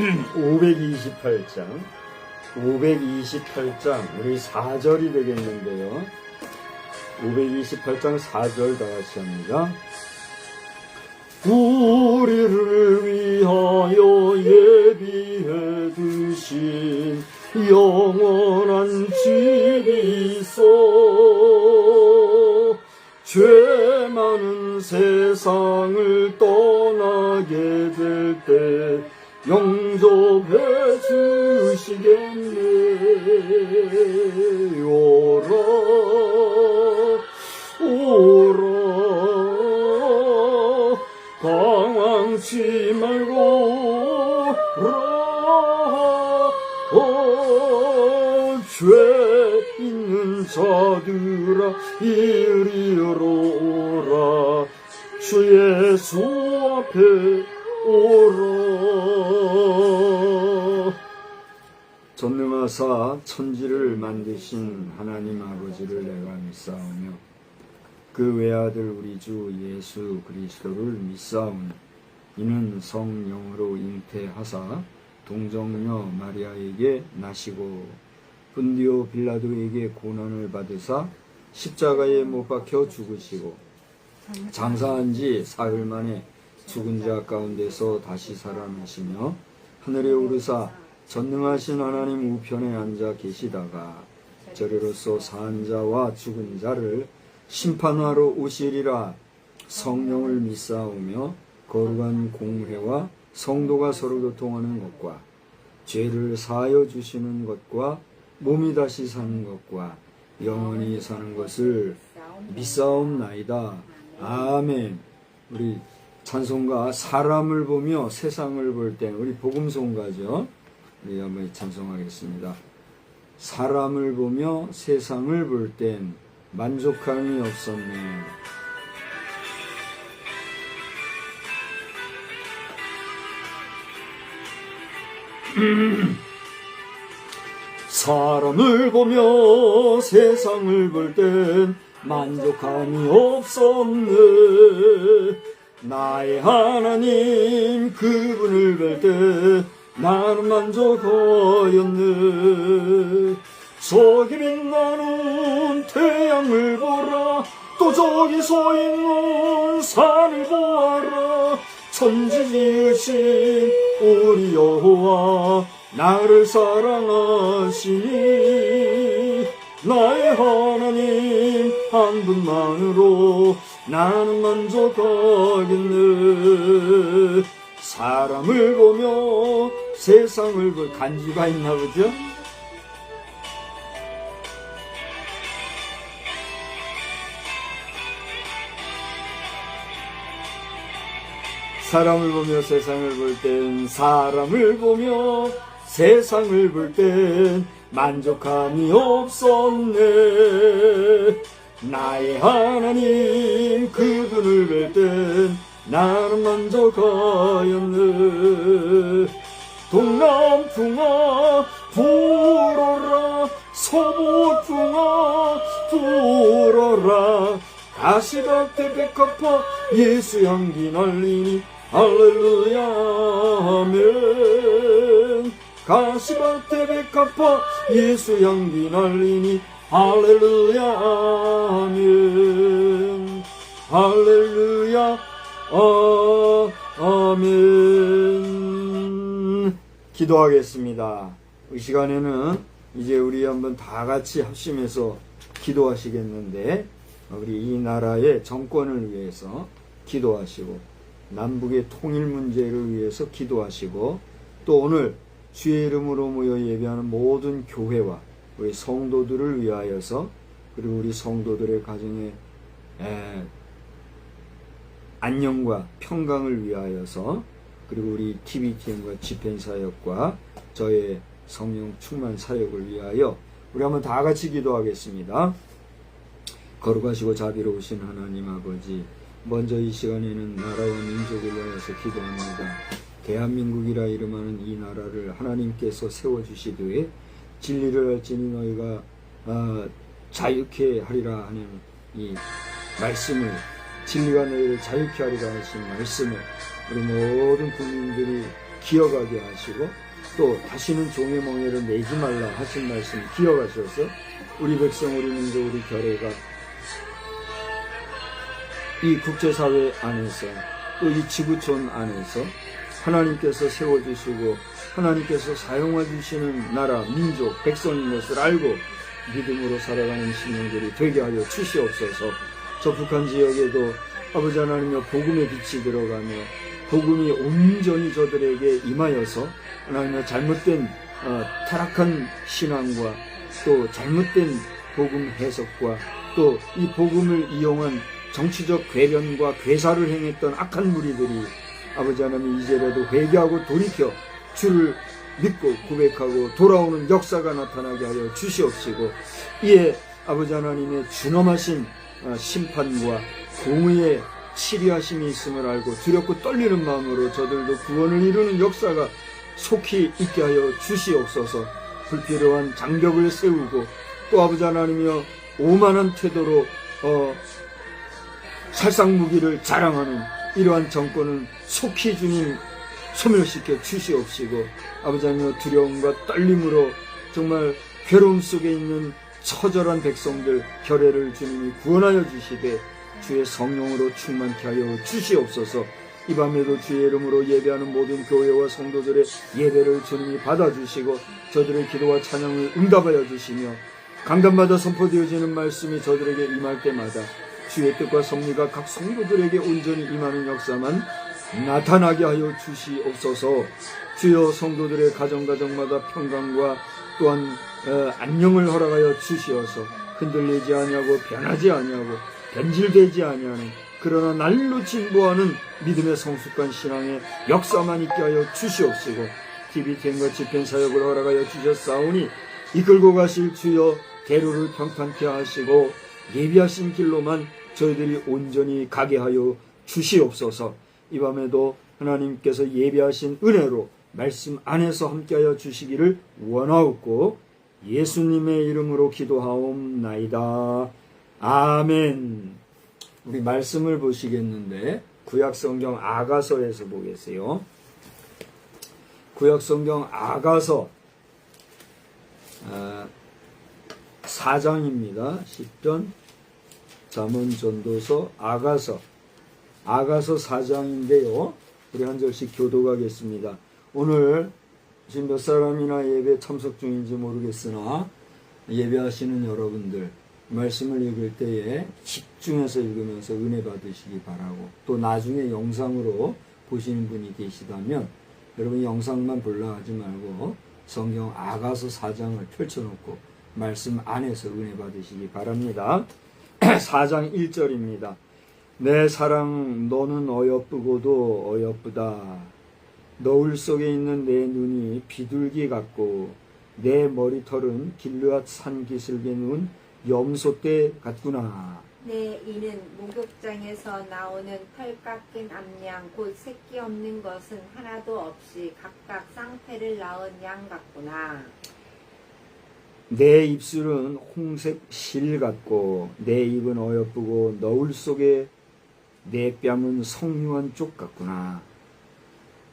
528장 우리 4절이 되겠는데요. 528장 4절 다 같이 합니다. 우리를 위하여 예비해 두신 영원한 집이 있어 죄 많은 세상을 떠나게 될 때 영접해 주시겠네. 오라 오라 방황치 말고 오라 죄 있는 자들아 이리로 오라 주 예수 앞에 오라. 전능하사 천지를 만드신 하나님 아버지를 내가 믿사오며 그 외아들 우리 주 예수 그리스도를 믿사오니 이는 성령으로 잉태하사 동정녀 마리아에게 나시고 분디오 빌라도에게 고난을 받으사 십자가에 못 박혀 죽으시고 장사한 지 사흘 만에 죽은 자 가운데서 다시 살아나시며 하늘에 오르사 전능하신 하나님 우편에 앉아 계시다가 저리로서 산 자와 죽은 자를 심판하러 오시리라. 성령을 믿사오며 거룩한 공회와 성도가 서로 교통하는 것과 죄를 사하여 주시는 것과 몸이 다시 사는 것과 영원히 사는 것을 믿사옵나이다. 아멘. 우리 찬송가 사람을 보며 세상을 볼 땐 우리 복음송가죠. 우리 한번 찬송하겠습니다. 사람을 보며 세상을 볼 땐 만족함이 없었네. 사람을 보며 세상을 볼 땐 만족함이 없었네. 나의 하나님 그분을 뵐 때 나는 만족하였네. 저기 빛나는 태양을 보라 또 저기 서 있는 산을 보아라. 천지 지으신 우리 여호와 나를 사랑하시니 나의 하나님 한 분만으로 나는 만족하겠네. 사람을 보며 세상을 볼 간주가 있나 보죠? 사람을 보며 세상을 볼 땐 사람을 보며 세상을 볼 땐 만족함이 없었네. 나의 하나님 그분을 뵐 땐 나는 만족하였네. 동남풍아 불어라 서북풍아 불어라 가시밭에 백합화 예수 향기 날리니 할렐루야 아멘. 가시밭에 백합화 예수 향기 날리니 할렐루야 아멘. 할렐루야 아멘. 기도하겠습니다. 이 시간에는 이제 우리 한번 다 같이 합심해서 기도하시겠는데 우리 이 나라의 정권을 위해서 기도하시고 남북의 통일 문제를 위해서 기도하시고 또 오늘 주의 이름으로 모여 예배하는 모든 교회와 우리 성도들을 위하여서 그리고 우리 성도들의 가정의 안녕과 평강을 위하여서 그리고 우리 TVTM과 집행사역과 저의 성령 충만 사역을 위하여 우리 한번 다 같이 기도하겠습니다. 거룩하시고 자비로우신 하나님 아버지, 먼저 이 시간에는 나라와 민족을 위해서 기도합니다. 대한민국이라 이름하는 이 나라를 하나님께서 세워주시되 진리를 할지니 너희가 자유케 하리라 하는 이 말씀을, 진리가 너희를 자유케 하리라 하신 말씀을 우리 모든 국민들이 기억하게 하시고 또 다시는 종의 멍에를 내지 말라 하신 말씀 기억하셔서 우리 백성, 우리 민족, 우리 교회가 이 국제사회 안에서 또 이 지구촌 안에서 하나님께서 세워주시고 하나님께서 사용해 주시는 나라, 민족, 백성인 것을 알고 믿음으로 살아가는 신령들이 되게 하여 주시옵소서. 저 북한 지역에도 아버지 하나님의 복음의 빛이 들어가며 복음이 온전히 저들에게 임하여서 하나님의 잘못된 타락한 신앙과 또 잘못된 복음 해석과 또 이 복음을 이용한 정치적 괴변과 괴사를 행했던 악한 무리들이 아버지 하나님 이제라도 회개하고 돌이켜 주를 믿고 고백하고 돌아오는 역사가 나타나게 하여 주시옵시고 이에 아버지 하나님의 준엄하신 심판과 공의의 치리하심이 있음을 알고 두렵고 떨리는 마음으로 저들도 구원을 이루는 역사가 속히 있게 하여 주시옵소서. 불필요한 장벽을 세우고 또 아버지 하나님이여 오만한 태도로 살상무기를 자랑하는 이러한 정권은 속히 주님 소멸시켜 주시옵시고 아버지 하나님 두려움과 떨림으로 정말 괴로움 속에 있는 처절한 백성들 결례를 주님이 구원하여 주시되 주의 성령으로 충만케 하여 주시옵소서. 이 밤에도 주의 이름으로 예배하는 모든 교회와 성도들의 예배를 주님이 받아주시고 저들의 기도와 찬양을 응답하여 주시며 강단마다 선포되어지는 말씀이 저들에게 임할 때마다 주의 뜻과 섭리가 각 성도들에게 온전히 임하는 역사만 나타나게 하여 주시옵소서. 주여 성도들의 가정마다 평강과 또한 안녕을 허락하여 주시어서 흔들리지 아니하고 변하지 아니하고 변질되지 아니하는 그러나 날로 진보하는 믿음의 성숙한 신앙의 역사만 있게 하여 주시옵시고 TBTN과 집행 사역을 허락하여 주셨사오니 이끌고 가실 주여 대로를 평탄케 하시고 예비하신 길로만 저희들이 온전히 가게 하여 주시옵소서. 이 밤에도 하나님께서 예비하신 은혜로 말씀 안에서 함께하여 주시기를 원하옵고 예수님의 이름으로 기도하옵나이다. 아멘. 우리 말씀을 보시겠는데 구약성경 아가서에서 보겠어요. 구약성경 아가서 4장입니다. 시편, 잠언, 전도서, 아가서 4장인데요. 우리 한 절씩 교독하겠습니다. 오늘 지금 몇 사람이나 예배 참석 중인지 모르겠으나 예배하시는 여러분들 말씀을 읽을 때에 집중해서 읽으면서 은혜 받으시기 바라고 또 나중에 영상으로 보시는 분이 계시다면 여러분 영상만 보려 하지 말고 성경 아가서 4장을 펼쳐놓고 말씀 안에서 은혜 받으시기 바랍니다. 4장 1절입니다. 내 사랑 너는 어여쁘고도 어여쁘다. 너울 속에 있는 내 눈이 비둘기 같고 내 머리털은 길르앗 산 기슭에 누운 염소떼 같구나. 내 이는 목욕장에서 나오는 털 깎인 암양 곧 새끼 없는 것은 하나도 없이 각각 쌍패를 낳은 양 같구나. 내 입술은 홍색 실 같고 내 입은 어여쁘고 너울 속에 내 뺨은 성류한 쪽 같구나.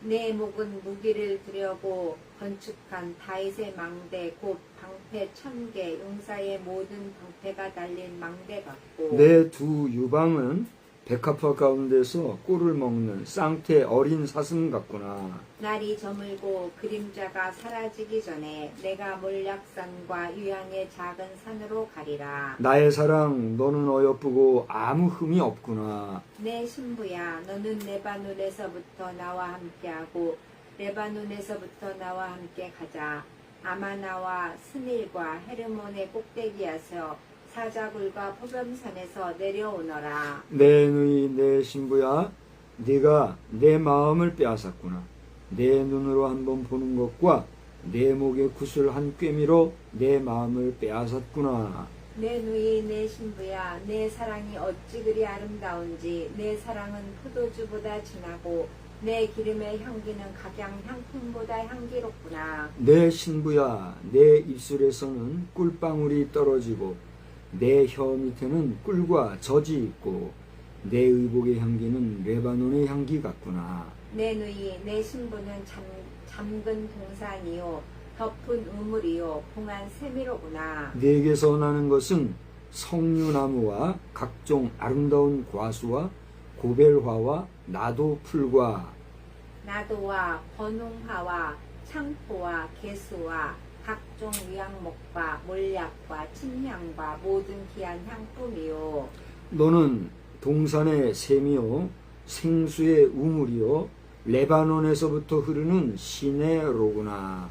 내 목은 무기를 들여고 건축한 다윗의 망대 곧 방패 1000개 용사의 모든 방패가 달린 망대 같고 내 두 유방은 백합화 가운데서 꿀을 먹는 쌍태 어린 사슴 같구나. 날이 저물고 그림자가 사라지기 전에 내가 몰약산과 유향의 작은 산으로 가리라. 나의 사랑 너는 어여쁘고 아무 흠이 없구나. 내 신부야 너는 레바논에서부터 나와 함께하고 레바논에서부터 나와 함께 가자. 아마나와 스닐과 헤르몬의 꼭대기에서 사자굴과 포겸산에서 내려오너라. 내 누이 내 신부야 네가 내 마음을 빼앗았구나. 내 눈으로 한번 보는 것과 내 목의 구슬 한 꿰미로 내 마음을 빼앗았구나. 내 누이 내 신부야 내 사랑이 어찌 그리 아름다운지 내 사랑은 포도주보다 진하고 내 기름의 향기는 각양 향품보다 향기롭구나. 내 신부야 내 입술에서는 꿀방울이 떨어지고 내 혀 밑에는 꿀과 젖이 있고 내 의복의 향기는 레바논의 향기 같구나. 내 누이 내 신부는 잠근 동산이요 덮은 우물이요 봉한 세미로구나. 내게서 나는 것은 석류나무와 각종 아름다운 과수와 고벨화와 나도풀과 나도와 번홍화와 창포와 개수와 각종 위양목과 몰약과 침향과 모든 귀한 향품이요. 너는 동산의 샘이요 생수의 우물이요 레바논에서부터 흐르는 시내로구나.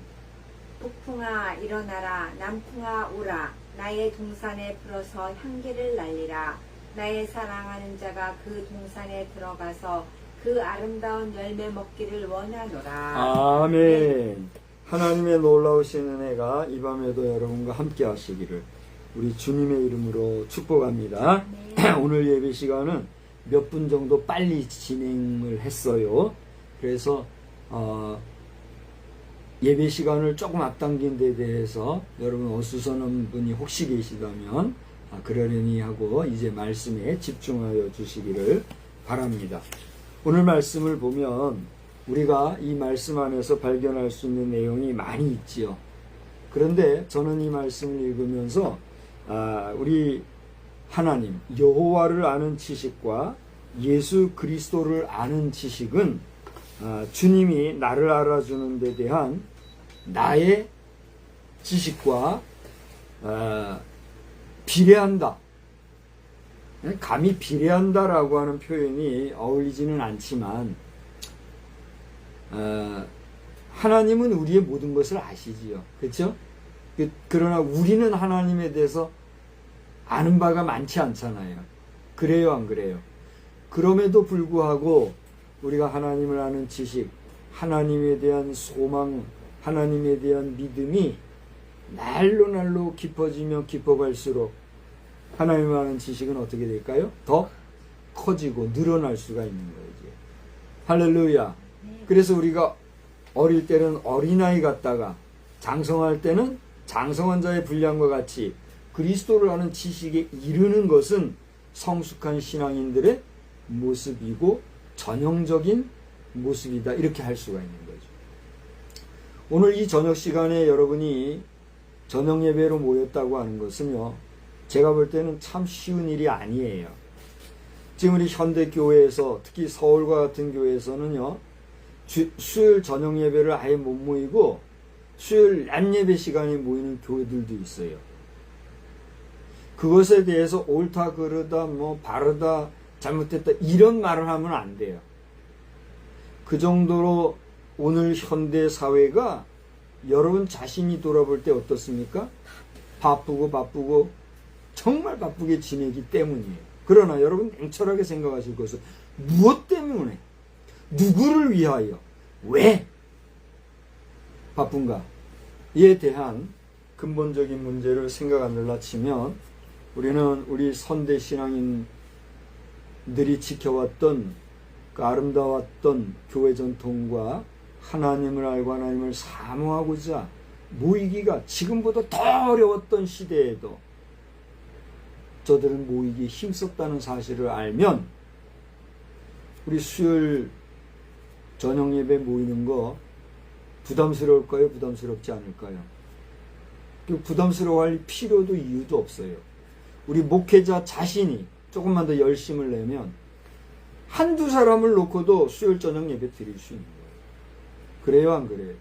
북풍아 일어나라 남풍아 오라 나의 동산에 불어서 향기를 날리라. 나의 사랑하는 자가 그 동산에 들어가서 그 아름다운 열매 먹기를 원하노라. 아멘. 하나님의 놀라우신 은혜가 이 밤에도 여러분과 함께 하시기를 우리 주님의 이름으로 축복합니다. 오늘 예배 시간은 몇 분 정도 빨리 진행을 했어요. 그래서 예배 시간을 조금 앞당긴 데 대해서 여러분 어수선한 분이 혹시 계시다면 그러려니 하고 이제 말씀에 집중하여 주시기를 바랍니다. 오늘 말씀을 보면 우리가 이 말씀 안에서 발견할 수 있는 내용이 많이 있지요. 그런데 저는 이 말씀을 읽으면서 우리 하나님 여호와를 아는 지식과 예수 그리스도를 아는 지식은 주님이 나를 알아주는 데 대한 나의 지식과 비례한다. 감히 비례한다라고 하는 표현이 어울리지는 않지만 하나님은 우리의 모든 것을 아시지요. 그렇죠? 그러나 우리는 하나님에 대해서 아는 바가 많지 않잖아요. 그래요, 안 그래요? 그럼에도 불구하고 우리가 하나님을 아는 지식, 하나님에 대한 소망, 하나님에 대한 믿음이 날로 깊어지면 깊어갈수록 하나님을 아는 지식은 어떻게 될까요? 더 커지고 늘어날 수가 있는 거지. 할렐루야. 그래서 우리가 어릴 때는 어린아이 같다가 장성할 때는 장성한 자의 분량과 같이 그리스도를 아는 지식에 이르는 것은 성숙한 신앙인들의 모습이고 전형적인 모습이다. 이렇게 할 수가 있는 거죠. 오늘 이 저녁 시간에 여러분이 저녁 예배로 모였다고 하는 것은요, 제가 볼 때는 참 쉬운 일이 아니에요. 지금 우리 현대교회에서 특히 서울과 같은 교회에서는요, 수요일 저녁 예배를 아예 못 모이고 수요일 낮 예배 시간에 모이는 교회들도 있어요. 그것에 대해서 옳다 그르다 뭐 바르다 잘못됐다 이런 말을 하면 안 돼요. 그 정도로 오늘 현대 사회가 여러분 자신이 돌아볼 때 어떻습니까? 바쁘고 정말 바쁘게 지내기 때문이에요. 그러나 여러분 냉철하게 생각하실 것은 무엇 때문에, 누구를 위하여, 왜 바쁜가? 이에 대한 근본적인 문제를 생각하느라 치면 우리는 우리 선대 신앙인들이 지켜왔던 그 아름다웠던 교회 전통과 하나님을 알고 하나님을 사모하고자 모이기가 지금보다 더 어려웠던 시대에도 저들은 모이기에 힘썼다는 사실을 알면 우리 수요일 저녁 예배 모이는 거 부담스러울까요? 부담스럽지 않을까요? 부담스러워할 필요도 이유도 없어요. 우리 목회자 자신이 조금만 더 열심을 내면 한두 사람을 놓고도 수요일 저녁 예배 드릴 수 있는 거예요. 그래요, 안 그래요?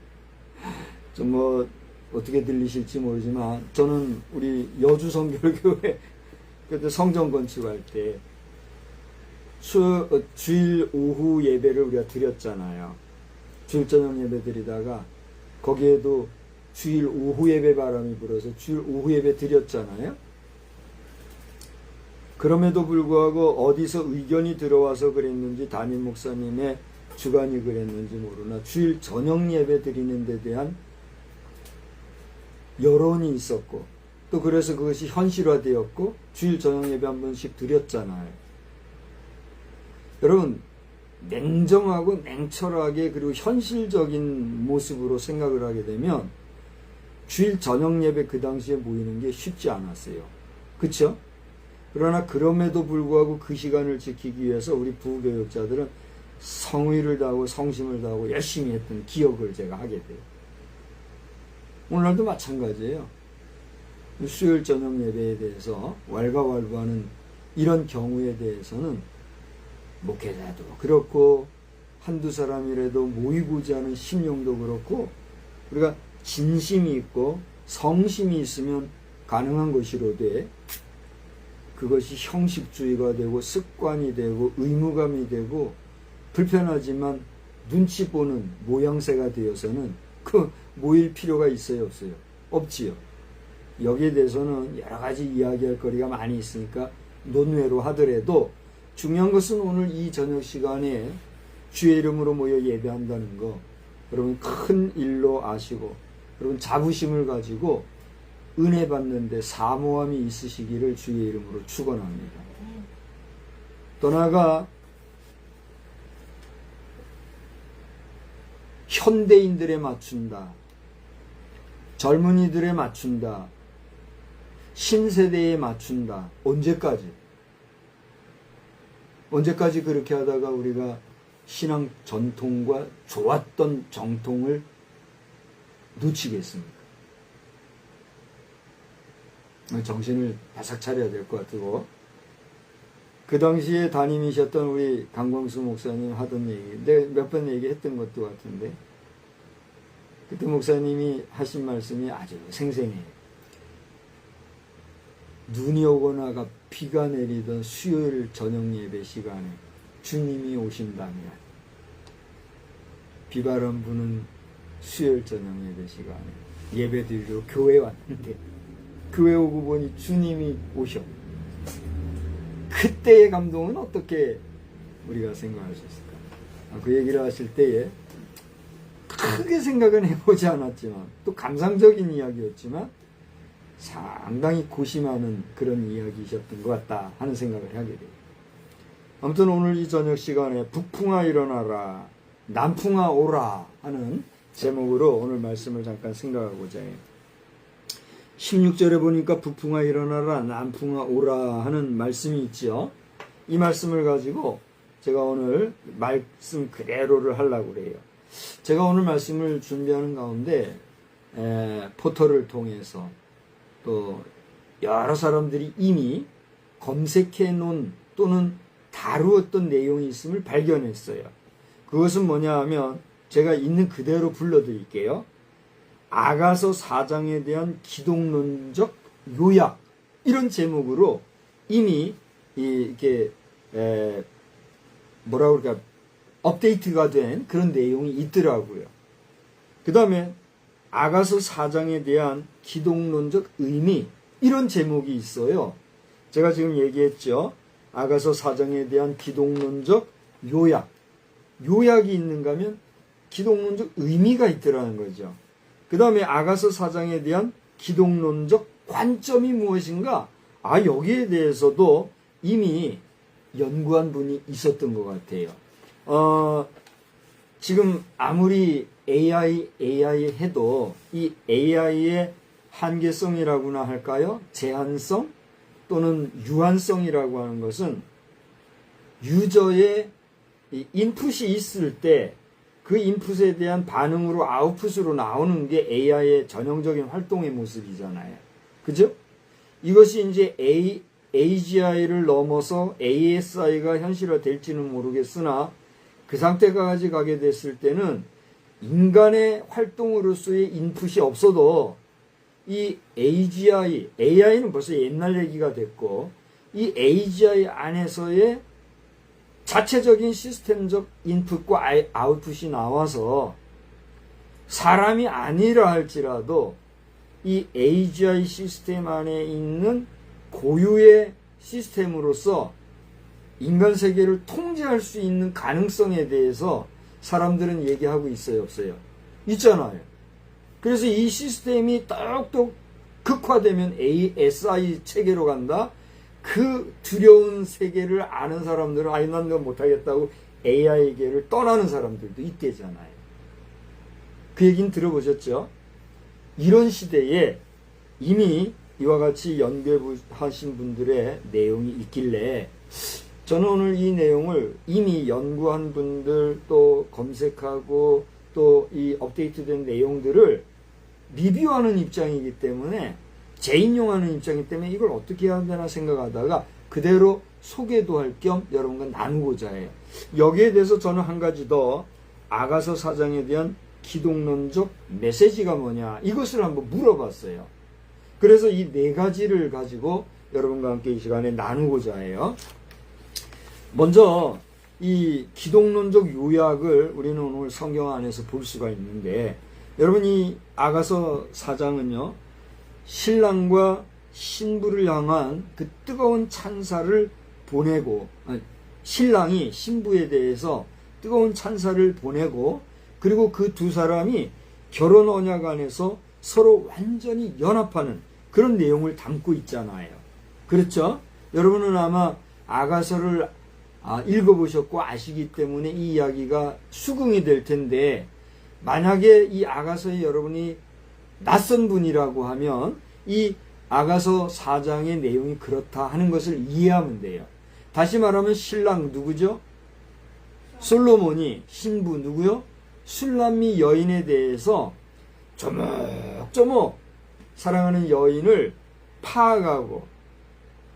좀 뭐 어떻게 들리실지 모르지만 저는 우리 여주 성결교회 그때 성전 건축할 때 주일 오후 예배를 우리가 드렸잖아요. 주일 저녁 예배 드리다가 거기에도 주일 오후 예배 바람이 불어서 주일 오후 예배 드렸잖아요. 그럼에도 불구하고 어디서 의견이 들어와서 그랬는지 담임 목사님의 주관이 그랬는지 모르나 주일 저녁 예배 드리는 데 대한 여론이 있었고 또 그래서 그것이 현실화되었고 주일 저녁 예배 한 번씩 드렸잖아요. 여러분 냉정하고 냉철하게 그리고 현실적인 모습으로 생각을 하게 되면 주일 저녁 예배 그 당시에 모이는 게 쉽지 않았어요. 그렇죠? 그러나 그럼에도 불구하고 그 시간을 지키기 위해서 우리 부교육자들은 성의를 다하고 성심을 다하고 열심히 했던 기억을 제가 하게 돼요. 오늘날도 마찬가지예요. 수요일 저녁 예배에 대해서 왈가왈부하는 이런 경우에 대해서는 목회자도 그렇고 한두 사람이라도 모이고자 하는 심령도 그렇고 우리가 진심이 있고 성심이 있으면 가능한 것이로되 그것이 형식주의가 되고 습관이 되고 의무감이 되고 불편하지만 눈치 보는 모양새가 되어서는 그 모일 필요가 있어요, 없어요? 없지요. 여기에 대해서는 여러 가지 이야기할 거리가 많이 있으니까 논외로 하더라도 중요한 것은 오늘 이 저녁 시간에 주의 이름으로 모여 예배한다는 거 여러분 큰 일로 아시고 여러분 자부심을 가지고 은혜 받는데 사모함이 있으시기를 주의 이름으로 축원합니다. 또 나아가 현대인들에 맞춘다. 젊은이들에 맞춘다. 신세대에 맞춘다. 언제까지? 언제까지 그렇게 하다가 우리가 신앙 전통과 좋았던 정통을 놓치겠습니까? 정신을 바싹 차려야 될 것 같고 그 당시에 담임이셨던 우리 강광수 목사님 하던 얘기 내가 몇 번 얘기했던 것도 같은데 그때 목사님이 하신 말씀이 아주 생생해요. 눈이 오거나 비가 내리던 수요일 저녁 예배 시간에 주님이 오신다면 비바람 부는 수요일 저녁 예배 시간에 예배 드리러 교회 왔는데 교회 오고 보니 주님이 오셔. 그때의 감동은 어떻게 우리가 생각할 수 있을까? 그 얘기를 하실 때에 크게 생각은 해보지 않았지만 또 감상적인 이야기였지만 상당히 고심하는 그런 이야기이셨던 것 같다 하는 생각을 하게 돼요. 아무튼 오늘 이 저녁 시간에 북풍아 일어나라 남풍아 오라 하는 제목으로 오늘 말씀을 잠깐 생각하고자 해요. 16절에 보니까 북풍아 일어나라 남풍아 오라 하는 말씀이 있죠. 이 말씀을 가지고 제가 오늘 말씀 그대로를 하려고 그래요. 제가 오늘 말씀을 준비하는 가운데 포털을 통해서 또 여러 사람들이 이미 검색해 놓은 또는 다루었던 내용이 있음을 발견했어요. 그것은 뭐냐 하면 제가 있는 그대로 불러드릴게요. 아가서 4장에 대한 기독론적 요약 이런 제목으로 이미 이렇게 뭐라 그럴까 업데이트가 된 그런 내용이 있더라고요. 그 다음에 아가서 4장에 대한 기독론적 의미 이런 제목이 있어요. 제가 지금 얘기했죠. 아가서 4장에 대한 기독론적 요약이 있는가 하면 기독론적 의미가 있더라는 거죠. 그 다음에 아가서 4장에 대한 기독론적 관점이 무엇인가? 여기에 대해서도 이미 연구한 분이 있었던 것 같아요. 지금 아무리 AI 해도 이 AI의 한계성이라고나 할까요? 제한성 또는 유한성이라고 하는 것은 유저의 인풋이 있을 때 그 인풋에 대한 반응으로 아웃풋으로 나오는 게 AI의 전형적인 활동의 모습이잖아요. 그죠? 이것이 이제 AGI를 넘어서 ASI가 현실화될지는 모르겠으나 그 상태까지 가게 됐을 때는 인간의 활동으로서의 인풋이 없어도 이 AI는 벌써 옛날 얘기가 됐고 이 AGI 안에서의 자체적인 시스템적 인풋과 아웃풋이 나와서 사람이 아니라 할지라도 이 AGI 시스템 안에 있는 고유의 시스템으로서 인간 세계를 통제할 수 있는 가능성에 대해서 사람들은 얘기하고 있어요, 없어요? 있잖아요. 그래서 이 시스템이 똑똑 극화되면 ASI 체계로 간다? 그 두려운 세계를 아는 사람들은 난 그거 못하겠다고 AI계를 떠나는 사람들도 있대잖아요. 그 얘기는 들어보셨죠? 이런 시대에 이미 이와 같이 연구하신 분들의 내용이 있길래 저는 오늘 이 내용을 이미 연구한 분들 또 검색하고 또 이 업데이트된 내용들을 리뷰하는 입장이기 때문에 재인용하는 입장이기 때문에 이걸 어떻게 해야 되나 생각하다가 그대로 소개도 할 겸 여러분과 나누고자 해요. 여기에 대해서 저는 한 가지 더 아가서 4장에 대한 기독론적 메시지가 뭐냐 이것을 한번 물어봤어요. 그래서 이 네 가지를 가지고 여러분과 함께 이 시간에 나누고자 해요. 먼저 이 기독론적 요약을 우리는 오늘 성경 안에서 볼 수가 있는데 여러분 이 아가서 4장은요 신랑과 신부를 향한 그 뜨거운 찬사를 보내고 신랑이 신부에 대해서 뜨거운 찬사를 보내고 그리고 그 두 사람이 결혼 언약 안에서 서로 완전히 연합하는 그런 내용을 담고 있잖아요. 그렇죠? 여러분은 아마 아가서를 읽어보셨고 아시기 때문에 이 이야기가 수긍이 될 텐데 만약에 이 아가서에 여러분이 낯선 분이라고 하면 이 아가서 4장의 내용이 그렇다 하는 것을 이해하면 돼요. 다시 말하면 신랑 누구죠? 솔로몬이 신부 누구요? 술람미 여인에 대해서 조목조목 사랑하는 여인을 파악하고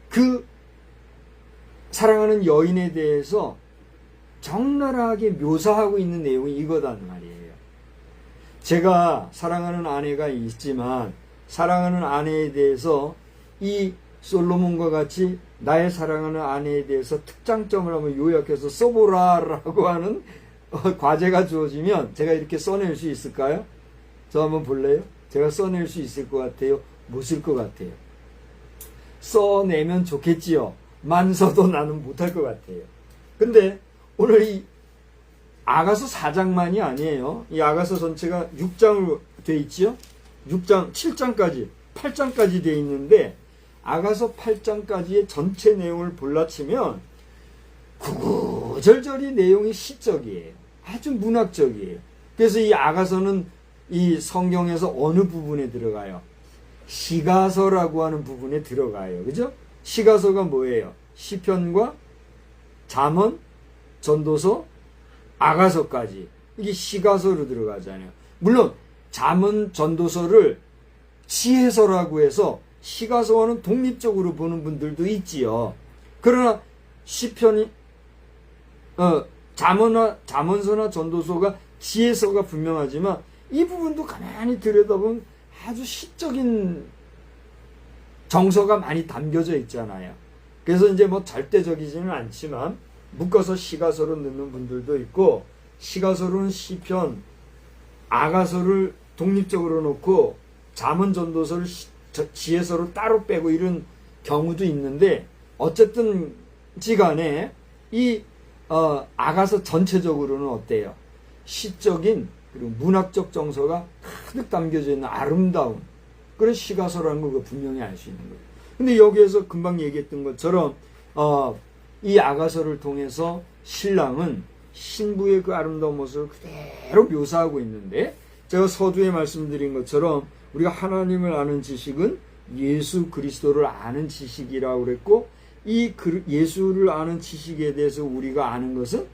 그 사랑하는 여인에 대해서 적나라하게 묘사하고 있는 내용이 이거단 말이에요. 제가 사랑하는 아내가 있지만 사랑하는 아내에 대해서 이 솔로몬과 같이 나의 사랑하는 아내에 대해서 특장점을 한번 요약해서 써보라라고 하는 과제가 주어지면 제가 이렇게 써낼 수 있을까요? 저 한번 볼래요? 제가 써낼 수 있을 것 같아요? 못 쓸 것 같아요? 써내면 좋겠지요. 만서도 나는 못할 것 같아요. 근데 오늘 이 아가서 4장만이 아니에요. 이 아가서 전체가 6장으로 돼 있지요. 6장, 7장까지, 8장까지 돼 있는데 아가서 8장까지의 전체 내용을 볼라치면 구구절절이 내용이 시적이에요. 아주 문학적이에요. 그래서 이 아가서는 이 성경에서 어느 부분에 들어가요? 시가서라고 하는 부분에 들어가요. 그죠? 시가서가 뭐예요? 시편과 잠언, 전도서, 아가서까지 이게 시가서로 들어가잖아요. 물론 잠언, 전도서를 지혜서라고 해서 시가서와는 독립적으로 보는 분들도 있지요. 그러나 시편이 잠언서나 전도서가 지혜서가 분명하지만 이 부분도 가만히 들여다보면 아주 시적인 정서가 많이 담겨져 있잖아요. 그래서 이제 뭐 절대적이지는 않지만 묶어서 시가서로 넣는 분들도 있고 시가서로는 시편, 아가서를 독립적으로 놓고 잠언, 전도서를 지혜서로 따로 빼고 이런 경우도 있는데 어쨌든 지간에 이 아가서 전체적으로는 어때요? 시적인 그리고 문학적 정서가 가득 담겨져 있는 아름다운 그런 시가서라는 걸 분명히 알 수 있는 거예요. 근데 여기에서 금방 얘기했던 것처럼 이 아가서를 통해서 신랑은 신부의 그 아름다운 모습을 그대로 묘사하고 있는데 제가 서두에 말씀드린 것처럼 우리가 하나님을 아는 지식은 예수 그리스도를 아는 지식이라고 그랬고 이 예수를 아는 지식에 대해서 우리가 아는 것은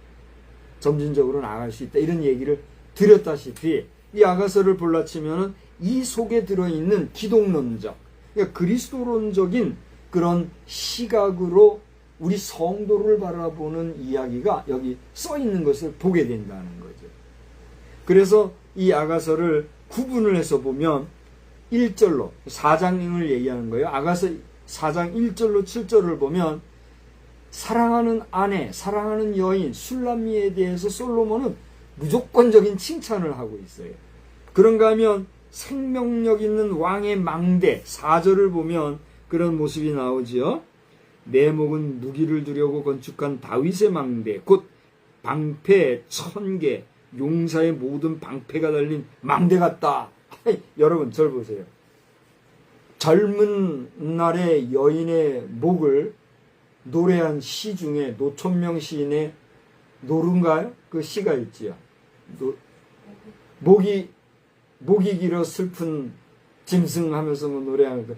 점진적으로 나아갈 수 있다. 이런 얘기를 드렸다시피 이 아가서를 볼라치면은 이 속에 들어있는 기독론적, 그러니까 그리스도론적인 그런 시각으로 우리 성도를 바라보는 이야기가 여기 써 있는 것을 보게 된다는 거죠. 그래서 이 아가서를 구분을 해서 보면 1절로 4장을 얘기하는 거예요. 아가서 4장 1절로 7절을 보면 사랑하는 아내, 사랑하는 여인, 술람미에 대해서 솔로몬은 무조건적인 칭찬을 하고 있어요. 그런가 하면 생명력 있는 왕의 망대 4절을 보면 그런 모습이 나오지요. 내 목은 누기를 두려고 건축한 다윗의 망대 곧 방패 1000개 용사의 모든 방패가 달린 망대 같다. 여러분 절 보세요. 젊은 날의 여인의 목을 노래한 시 중에 노천명 시인의 노른가요? 그 시가 있지요. 목이 길어 슬픈 짐승하면서 뭐 노래하는 거.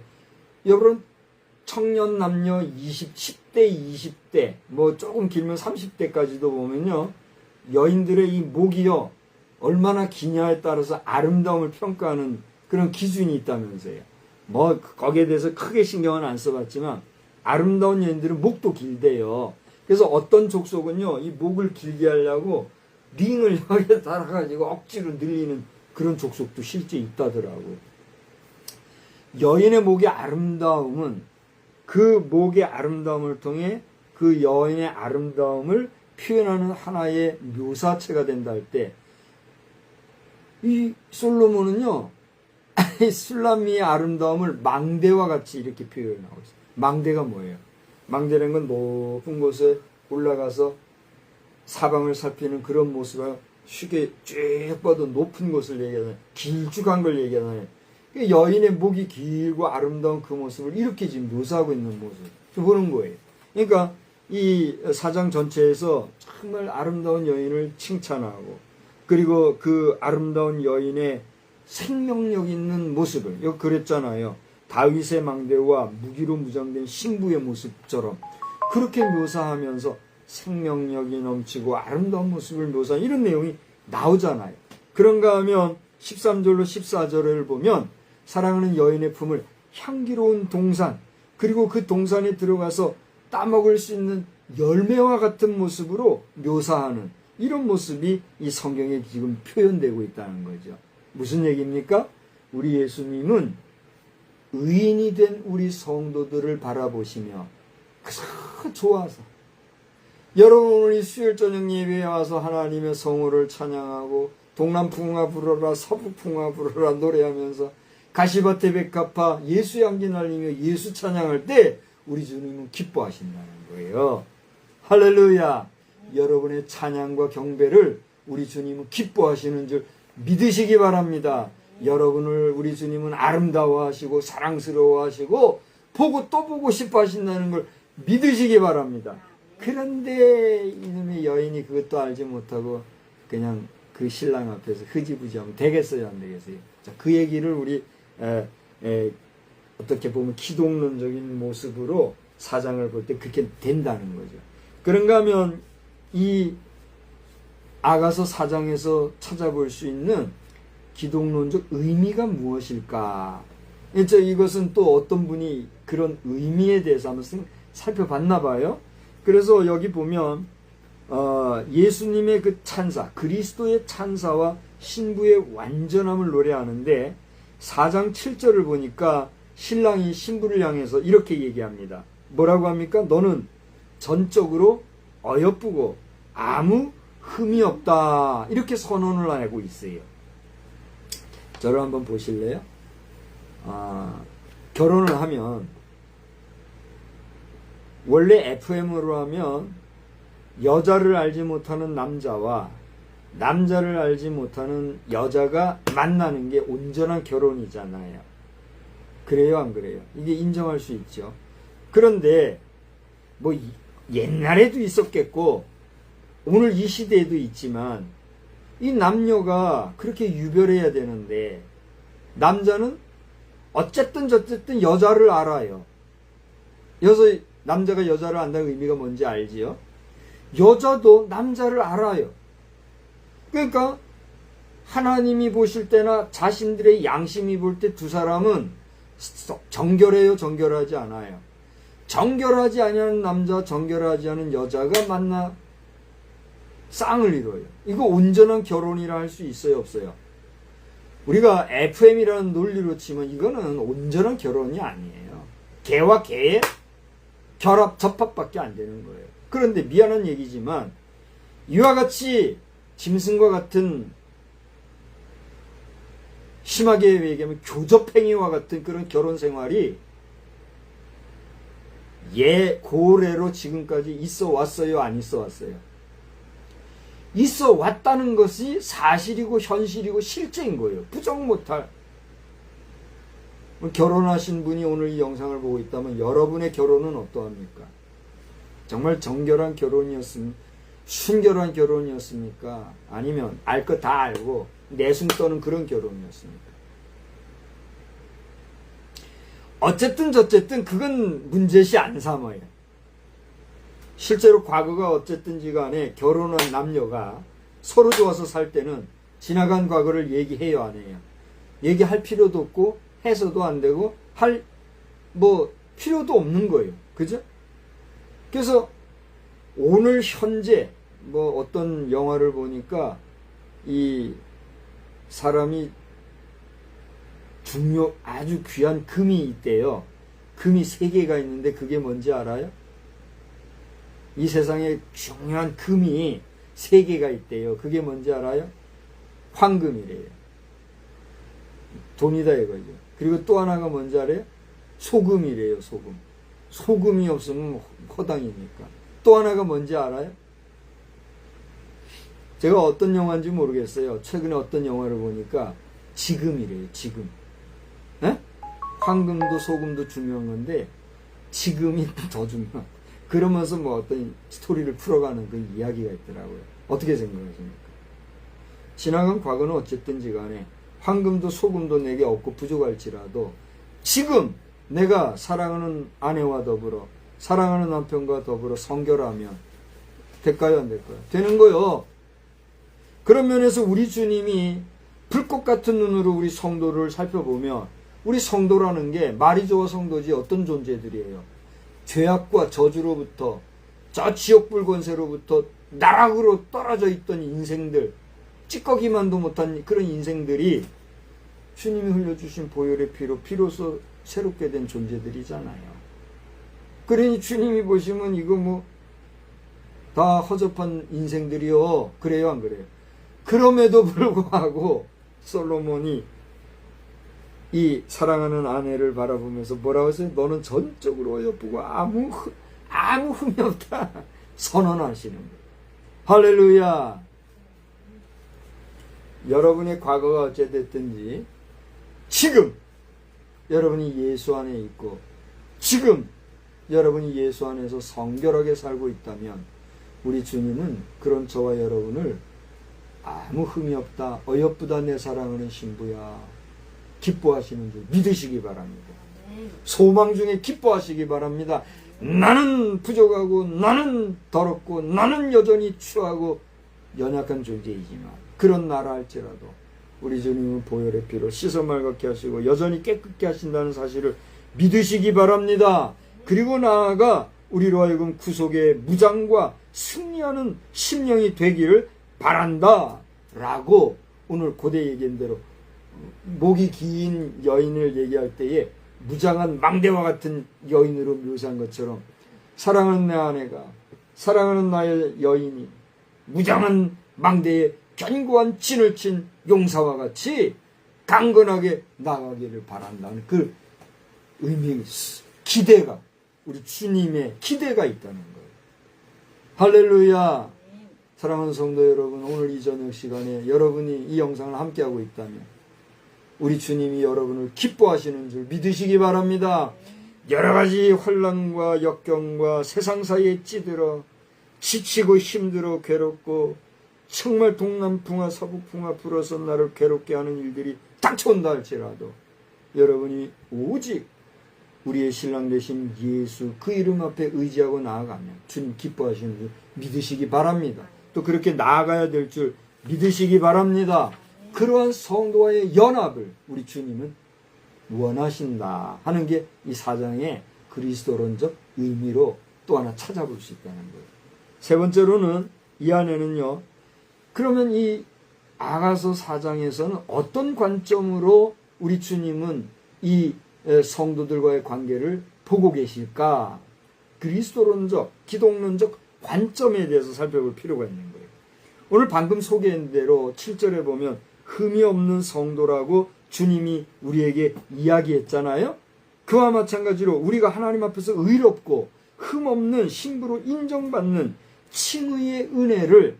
여러분 청년 남녀 10대, 20대, 뭐 조금 길면 30대까지도 보면요. 여인들의 이 목이요. 얼마나 기냐에 따라서 아름다움을 평가하는 그런 기준이 있다면서요. 뭐 거기에 대해서 크게 신경은 안 써봤지만 아름다운 여인들은 목도 길대요. 그래서 어떤 족속은요. 이 목을 길게 하려고 링을 여기에 달아가지고 억지로 늘리는 그런 족속도 실제 있다더라고요. 여인의 목의 아름다움은 그 목의 아름다움을 통해 그 여인의 아름다움을 표현하는 하나의 묘사체가 된다 할 때, 이 솔로몬은요, 술람미의 아름다움을 망대와 같이 이렇게 표현하고 있어요. 망대가 뭐예요? 망대라는 건 높은 곳에 올라가서 사방을 살피는 그런 모습을 쉽게 쭉 뻗어 높은 곳을 얘기하잖아요. 길쭉한 걸 얘기하잖아요. 여인의 목이 길고 아름다운 그 모습을 이렇게 지금 묘사하고 있는 모습 보는 거예요. 그러니까 이 사장 전체에서 정말 아름다운 여인을 칭찬하고 그리고 그 아름다운 여인의 생명력 있는 모습을 여기 그랬잖아요. 다윗의 망대와 무기로 무장된 신부의 모습처럼 그렇게 묘사하면서 생명력이 넘치고 아름다운 모습을 묘사한 이런 내용이 나오잖아요. 그런가 하면 13절로 14절을 보면 사랑하는 여인의 품을 향기로운 동산 그리고 그 동산에 들어가서 따먹을 수 있는 열매와 같은 모습으로 묘사하는 이런 모습이 이 성경에 지금 표현되고 있다는 거죠. 무슨 얘기입니까? 우리 예수님은 의인이 된 우리 성도들을 바라보시며 그저 좋아서 여러분 오늘 이 수요일 저녁 예배에 와서 하나님의 성호를 찬양하고 동남풍아 부르라 서북풍아 부르라 노래하면서 가시밭에 백합화 예수 향기 날리며 예수 찬양할 때 우리 주님은 기뻐하신다는 거예요. 할렐루야. 여러분의 찬양과 경배를 우리 주님은 기뻐하시는 줄 믿으시기 바랍니다. 여러분을 우리 주님은 아름다워하시고 사랑스러워하시고 보고 또 보고 싶어 하신다는 걸 믿으시기 바랍니다. 그런데 이놈의 여인이 그것도 알지 못하고 그냥 그 신랑 앞에서 흐지부지하면 되겠어요 안 되겠어요? 자, 그 얘기를 우리 어떻게 보면 기독론적인 모습으로 사장을 볼 때 그렇게 된다는 거죠. 그런가 하면 이 아가서 4장에서 찾아볼 수 있는 기독론적 의미가 무엇일까? 이것은 또 어떤 분이 그런 의미에 대해서 한번 살펴봤나 봐요. 그래서 여기 보면 예수님의 그 찬사, 그리스도의 찬사와 신부의 완전함을 노래하는데 4장 7절을 보니까 신랑이 신부를 향해서 이렇게 얘기합니다. 뭐라고 합니까? 너는 전적으로 어여쁘고 아무 흠이 없다. 이렇게 선언을 하고 있어요. 저를 한번 보실래요? 결혼을 하면 원래 FM으로 하면 여자를 알지 못하는 남자와 남자를 알지 못하는 여자가 만나는 게 온전한 결혼이잖아요. 그래요, 안 그래요? 이게 인정할 수 있죠. 그런데 뭐 옛날에도 있었겠고 오늘 이 시대에도 있지만 이 남녀가 그렇게 유별해야 되는데 남자는 어쨌든 저쨌든 여자를 알아요. 남자가 여자를 안다는 의미가 뭔지 알지요? 여자도 남자를 알아요. 그러니까 하나님이 보실 때나 자신들의 양심이 볼 때 두 사람은 정결해요, 정결하지 않아요? 정결하지 않은 남자, 정결하지 않은 여자가 만나 쌍을 이뤄요. 이거 온전한 결혼이라 할 수 있어요, 없어요? 우리가 FM이라는 논리로 치면 이거는 온전한 결혼이 아니에요. 개와 개의 결합, 접합밖에 안 되는 거예요. 그런데 미안한 얘기지만 이와 같이 짐승과 같은 심하게 얘기하면 교접행위와 같은 그런 결혼 생활이 고래로 지금까지 있어 왔어요, 안 있어 왔어요? 있어 왔다는 것이 사실이고 현실이고 실제인 거예요. 부정 못할. 결혼하신 분이 오늘 이 영상을 보고 있다면 여러분의 결혼은 어떠합니까? 정말 정결한 결혼이었습니까? 순결한 결혼이었습니까? 아니면 알 것 다 알고 내숭 떠는 그런 결혼이었습니까? 어쨌든 저쨌든 그건 문제시 안 삼아요. 실제로 과거가 어쨌든지 간에 결혼한 남녀가 서로 좋아서 살 때는 지나간 과거를 얘기해요, 안 해요? 얘기할 필요도 없고 해서도 안 되고 할 필요도 없는 거예요. 그죠? 그래서 오늘 현재 어떤 영화를 보니까 이 사람이 아주 귀한 금이 있대요. 금이 3개가 있는데 그게 뭔지 알아요? 이 세상에 중요한 금이 3개가 있대요. 그게 뭔지 알아요? 황금이래요. 돈이다 이거죠. 그리고 또 하나가 뭔지 알아요? 소금이래요. 소금. 소금이 없으면 허당이니까. 또 하나가 뭔지 알아요? 제가 어떤 영화인지 모르겠어요. 최근에 어떤 영화를 보니까 지금이래요. 지금. 에? 황금도 소금도 중요한 건데 지금이 더 중요한. 그러면서 어떤 스토리를 풀어가는 그 이야기가 있더라고요. 어떻게 생각하십니까? 지나간 과거는 어쨌든지 간에 황금도 소금도 내게 없고 부족할지라도 지금 내가 사랑하는 아내와 더불어 사랑하는 남편과 더불어 성결하면 될까요? 안 될까요? 되는 거요. 그런 면에서 우리 주님이 불꽃 같은 눈으로 우리 성도를 살펴보면 우리 성도라는 게 말이 좋아 성도지 어떤 존재들이에요. 죄악과 저주로부터 저 지옥불 권세로부터 나락으로 떨어져 있던 인생들, 찌꺼기만도 못한 그런 인생들이 주님이 흘려주신 보혈의 피로 비로소 새롭게 된 존재들이잖아요. 그러니 주님이 보시면 이거 다 허접한 인생들이요. 그래요, 안 그래요? 그럼에도 불구하고 솔로몬이 이 사랑하는 아내를 바라보면서 뭐라고 했어요? 너는 전적으로 예쁘고 아무 흠이 없다. 선언하시는 거예요. 할렐루야. 여러분의 과거가 어찌됐든지 지금 여러분이 예수 안에 있고 지금 여러분이 예수 안에서 성결하게 살고 있다면 우리 주님은 그런 저와 여러분을 아무 흠이 없다. 어여쁘다 내 사랑하는 신부야. 기뻐하시는 줄 믿으시기 바랍니다. 소망 중에 기뻐하시기 바랍니다. 나는 부족하고 나는 더럽고 나는 여전히 추하고 연약한 존재이지만 그런 나라 할지라도 우리 주님은 보혈의 피로 씻어 맑게 하시고 여전히 깨끗게 하신다는 사실을 믿으시기 바랍니다. 그리고 나아가 우리로 하여금 구속의 무장과 승리하는 심령이 되기를 바란다 라고 오늘 고대 얘기한 대로 목이 긴 여인을 얘기할 때에 무장한 망대와 같은 여인으로 묘사한 것처럼 사랑하는 내 아내가 사랑하는 나의 여인이 무장한 망대에 견고한 진을 친 용사와 같이 강건하게 나가기를 바란다는 그 의미, 기대가 우리 주님의 기대가 있다는 거예요. 할렐루야. 사랑하는 성도 여러분, 오늘 이 저녁 시간에 여러분이 이 영상을 함께하고 있다면 우리 주님이 여러분을 기뻐하시는 줄 믿으시기 바랍니다. 여러 가지 환난과 역경과 세상 사이에 찌들어 지치고 힘들어 괴롭고 정말 동남풍아 서북풍아 불어서 나를 괴롭게 하는 일들이 닥쳐온다 할지라도 여러분이 오직 우리의 신랑 되신 예수 그 이름 앞에 의지하고 나아가면 주님 기뻐하시는 줄 믿으시기 바랍니다. 또 그렇게 나아가야 될 줄 믿으시기 바랍니다. 그러한 성도와의 연합을 우리 주님은 원하신다 하는 게 이 4장의 그리스도론적 의미로 또 하나 찾아볼 수 있다는 거예요. 세 번째로는 이 안에는요. 그러면 이 아가서 4장에서는 어떤 관점으로 우리 주님은 이 성도들과의 관계를 보고 계실까? 그리스도론적, 기독론적 관점에 대해서 살펴볼 필요가 있는 거예요. 오늘 방금 소개한 대로 7절에 보면 흠이 없는 성도라고 주님이 우리에게 이야기했잖아요. 그와 마찬가지로 우리가 하나님 앞에서 의롭고 흠없는 신부로 인정받는 칭의의 은혜를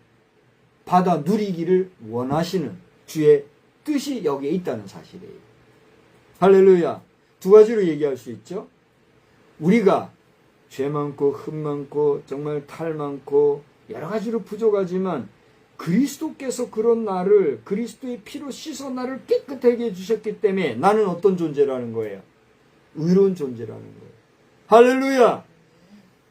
받아 누리기를 원하시는 주의 뜻이 여기에 있다는 사실이에요. 할렐루야. 두 가지로 얘기할 수 있죠. 우리가 죄 많고 흠 많고 정말 탈 많고 여러 가지로 부족하지만 그리스도께서 그런 나를 그리스도의 피로 씻어 나를 깨끗하게 해주셨기 때문에 나는 어떤 존재라는 거예요. 의로운 존재라는 거예요. 할렐루야!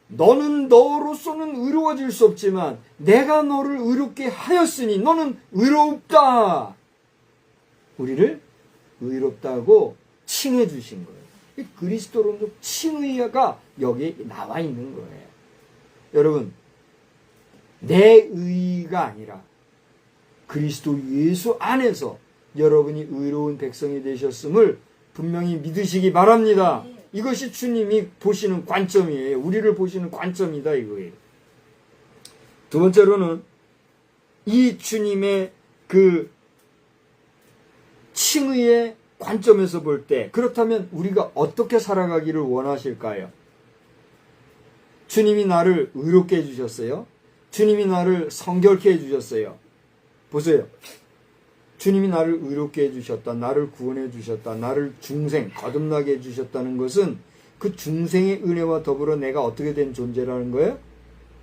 너는 너로서는 의로워질 수 없지만 내가 너를 의롭게 하였으니 너는 의롭다. 우리를 의롭다고 칭해 주신 거예요. 이 그리스도론적 칭의가 여기에 나와 있는 거예요. 여러분, 내 의가 아니라 그리스도 예수 안에서 여러분이 의로운 백성이 되셨음을 분명히 믿으시기 바랍니다. 이것이 주님이 보시는 관점이에요. 우리를 보시는 관점이다 이거예요. 두 번째로는 이 주님의 그 칭의의 관점에서 볼 때 그렇다면 우리가 어떻게 살아가기를 원하실까요? 주님이 나를 의롭게 해주셨어요. 주님이 나를 성결케 해주셨어요. 보세요. 주님이 나를 의롭게 해주셨다. 나를 구원해 주셨다. 나를 중생, 거듭나게 해주셨다는 것은 그 중생의 은혜와 더불어 내가 어떻게 된 존재라는 거예요?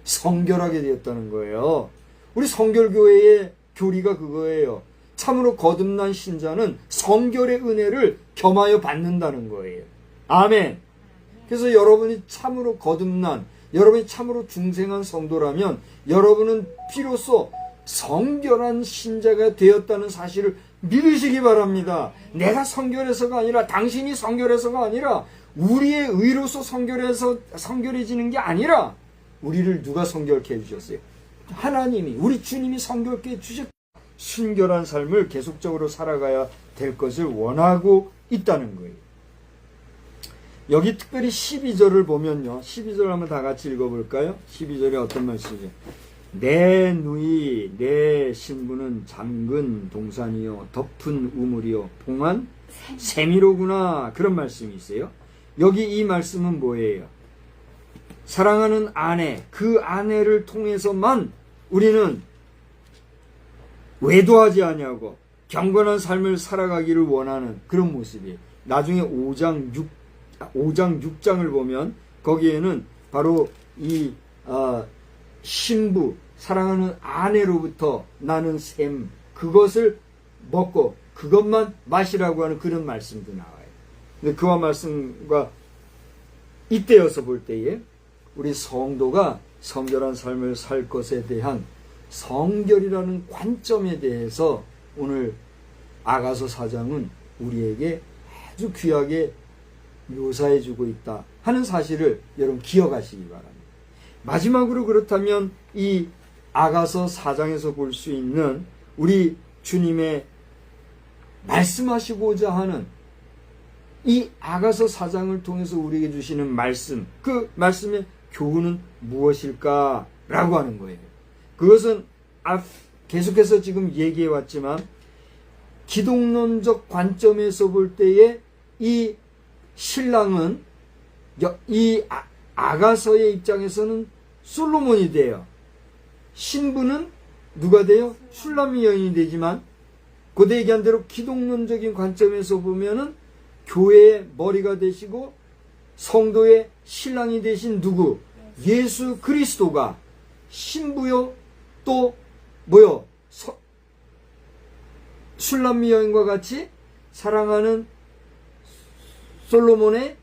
성결하게 되었다는 거예요. 우리 성결교회의 교리가 그거예요. 참으로 거듭난 신자는 성결의 은혜를 겸하여 받는다는 거예요. 아멘. 그래서 여러분이 참으로 거듭난, 여러분이 참으로 중생한 성도라면 여러분은 비로소 성결한 신자가 되었다는 사실을 믿으시기 바랍니다. 내가 성결해서가 아니라, 당신이 성결해서가 아니라, 우리의 의로서 성결해지는 게 아니라, 우리를 누가 성결케 해주셨어요? 하나님이, 우리 주님이 성결케 해주셨다. 순결한 삶을 계속적으로 살아가야 될 것을 원하고 있다는 거예요. 여기 특별히 12절을 보면요. 12절 한번 다 같이 읽어볼까요? 12절에 어떤 말씀이죠? 내 누이 내 신부는 잠근 동산이요 덮은 우물이요 봉한 세미로구나. 그런 말씀이 있어요. 여기 이 말씀은 뭐예요? 사랑하는 아내, 그 아내를 통해서만 우리는 외도하지 아니하고 경건한 삶을 살아가기를 원하는 그런 모습이에요. 나중에 5장 6장을 보면 거기에는 바로 이 신부, 사랑하는 아내로부터 나는 샘, 그것을 먹고 그것만 마시라고 하는 그런 말씀도 나와요. 근데 그와 말씀과 이때여서 볼 때에 우리 성도가 성결한 삶을 살 것에 대한 성결이라는 관점에 대해서 오늘 아가서 4장은 우리에게 아주 귀하게 묘사해주고 있다 하는 사실을 여러분 기억하시기 바랍니다. 마지막으로 그렇다면 이 아가서 4장에서 볼 수 있는 우리 주님의 말씀하시고자 하는 이 아가서 4장을 통해서 우리에게 주시는 말씀, 그 말씀의 교훈은 무엇일까라고 하는 거예요. 그것은 계속해서 지금 얘기해 왔지만 기독론적 관점에서 볼 때에 이 신랑은 이 아가서의 입장에서는 솔로몬이 돼요. 신부는 누가 돼요? 슐라미 여인이 되지만 고대 얘기한 대로 기독론적인 관점에서 보면은 교회의 머리가 되시고 성도의 신랑이 되신 누구? 예수 그리스도가 신부요 또 뭐요? 슐라미 여인과 같이 사랑하는 솔로몬의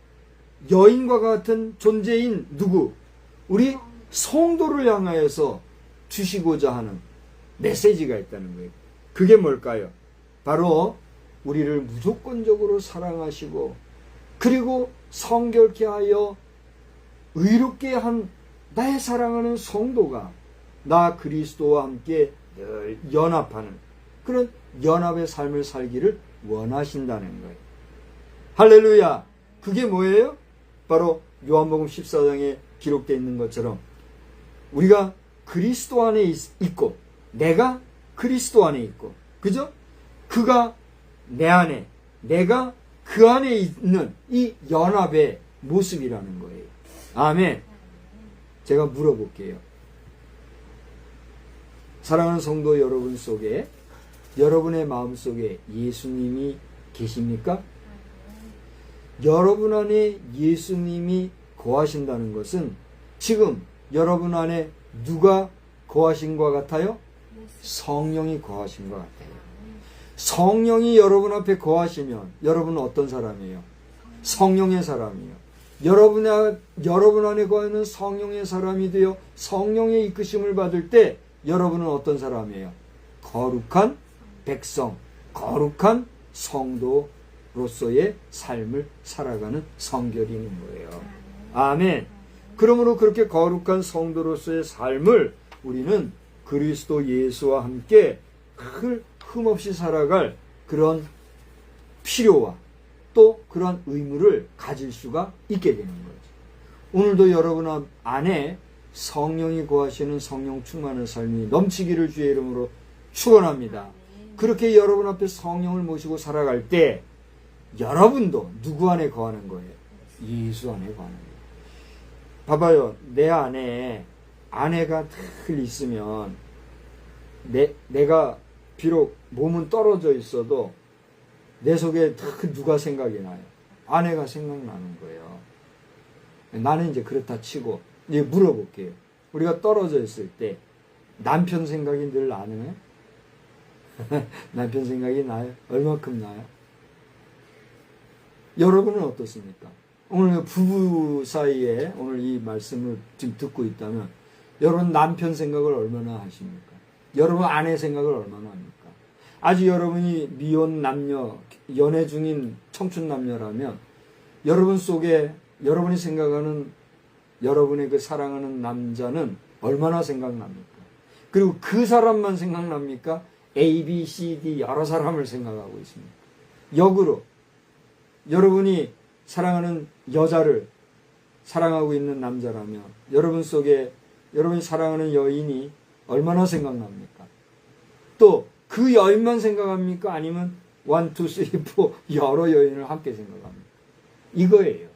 여인과 같은 존재인 누구? 우리 성도를 향하여서 주시고자 하는 메시지가 있다는 거예요. 그게 뭘까요? 바로 우리를 무조건적으로 사랑하시고 그리고 성결케 하여 의롭게 한 나의 사랑하는 성도가 나 그리스도와 함께 늘 연합하는 그런 연합의 삶을 살기를 원하신다는 거예요. 할렐루야! 그게 뭐예요? 바로 요한복음 14장에 기록되어 있는 것처럼 우리가 그리스도 안에 있고 내가 그리스도 안에 있고 그죠? 그가 내 안에 내가 그 안에 있는 이 연합의 모습이라는 거예요. 아멘. 제가 물어볼게요. 사랑하는 성도 여러분 속에 여러분의 마음속에 예수님이 계십니까? 여러분 안에 예수님이 거하신다는 것은 지금 여러분 안에 누가 거하신 것 같아요? 성령이 거하신 것 같아요. 성령이 여러분 앞에 거하시면 여러분은 어떤 사람이에요? 성령의 사람이요. 여러분 안에 거하는 성령의 사람이 되어 성령의 이끄심을 받을 때 여러분은 어떤 사람이에요? 거룩한 백성, 거룩한 성도로서의 삶을 살아가는 성결이 있는 거예요. 아멘. 그러므로 그렇게 거룩한 성도로서의 삶을 우리는 그리스도 예수와 함께 흠없이 살아갈 그런 필요와 또 그런 의무를 가질 수가 있게 되는 거죠. 오늘도 여러분 안에 성령이 거하시는 성령 충만한 삶이 넘치기를 주의 이름으로 축원합니다. 그렇게 여러분 앞에 성령을 모시고 살아갈 때 여러분도 누구 안에 거하는 거예요? 예수 안에 거하는 거예요. 봐봐요. 내 안에 아내가 늘 있으면 내가 비록 몸은 떨어져 있어도 내 속에 늘 누가 생각이 나요? 아내가 생각나는 거예요. 나는 이제 그렇다 치고 이제 물어볼게요. 우리가 떨어져 있을 때 남편 생각이 늘 나는 남편 생각이 나요? 얼마큼 나요? 여러분은 어떻습니까? 오늘 부부 사이에 오늘 이 말씀을 지금 듣고 있다면 여러분 남편 생각을 얼마나 하십니까? 여러분 아내 생각을 얼마나 합니까? 아직 여러분이 미혼 남녀, 연애 중인 청춘 남녀라면 여러분 속에 여러분이 생각하는 여러분의 그 사랑하는 남자는 얼마나 생각납니까? 그리고 그 사람만 생각납니까? A, B, C, D 여러 사람을 생각하고 있습니다. 역으로 여러분이 사랑하는 여자를 사랑하고 있는 남자라면 여러분 속에 여러분이 사랑하는 여인이 얼마나 생각납니까? 또 그 여인만 생각합니까? 아니면 1, 2, 3, 4 여러 여인을 함께 생각합니까? 이거예요.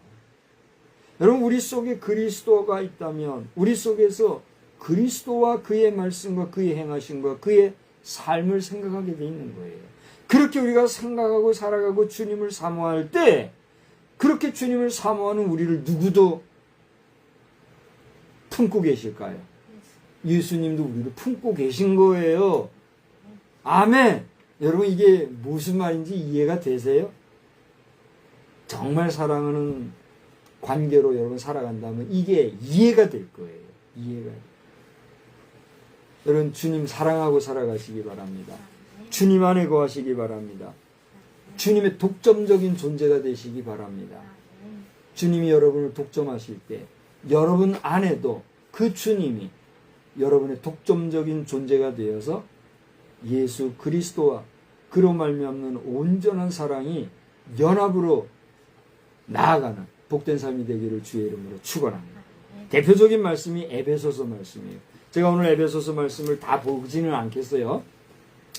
여러분 우리 속에 그리스도가 있다면 우리 속에서 그리스도와 그의 말씀과 그의 행하심과 그의 삶을 생각하게 돼 있는 거예요. 그렇게 우리가 생각하고 살아가고 주님을 사모할 때 그렇게 주님을 사모하는 우리를 누구도 품고 계실까요? 예수님도 우리를 품고 계신 거예요. 아멘. 여러분 이게 무슨 말인지 이해가 되세요? 정말 사랑하는 관계로 여러분 살아간다면 이게 이해가 될 거예요. 이해가. 여러분 주님 사랑하고 살아가시기 바랍니다. 주님 안에 거하시기 바랍니다. 주님의 독점적인 존재가 되시기 바랍니다. 주님이 여러분을 독점하실 때 여러분 안에도 그 주님이 여러분의 독점적인 존재가 되어서 예수 그리스도와 그로 말미암는 온전한 사랑이 연합으로 나아가는 복된 삶이 되기를 주의 이름으로 축원합니다. 대표적인 말씀이 에베소서 말씀이에요. 제가 오늘 에베소서 말씀을 다 보지는 않겠어요.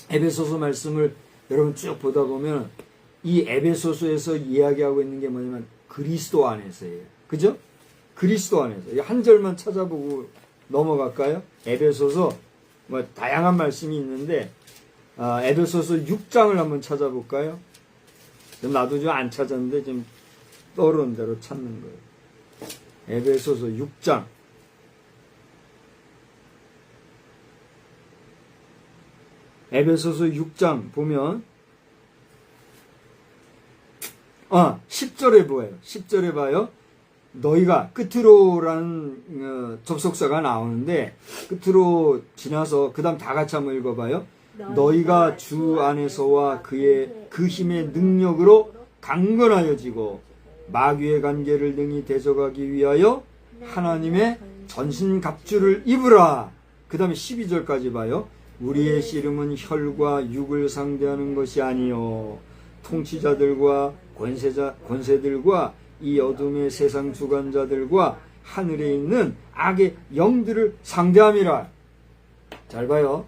에베소서 말씀을 여러분 쭉 보다 보면 이 에베소서에서 이야기하고 있는 게 뭐냐면 그리스도 안에서예요. 그죠? 그리스도 안에서. 한 절만 찾아보고 넘어갈까요? 에베소서 뭐 다양한 말씀이 있는데 에베소서 6장을 한번 찾아볼까요? 나도 좀 안 찾았는데 좀 떠오르는 대로 찾는 거예요. 에베소서 6장. 에베소서 6장 보면 10절에 뭐예요? 10절에 봐요. 너희가 끝으로라는 접속사가 나오는데 끝으로 지나서 그 다음 다 같이 한번 읽어봐요. 너희가 주 안에서와 그 힘의 능력으로 강건하여지고 마귀의 관계를 능히 대적하기 위하여 하나님의 전신갑주를 입으라. 그 다음에 12절까지 봐요. 우리의 씨름은 혈과 육을 상대하는 것이 아니요 통치자들과 권세들과 이 어둠의 세상 주관자들과 하늘에 있는 악의 영들을 상대함이라. 잘 봐요.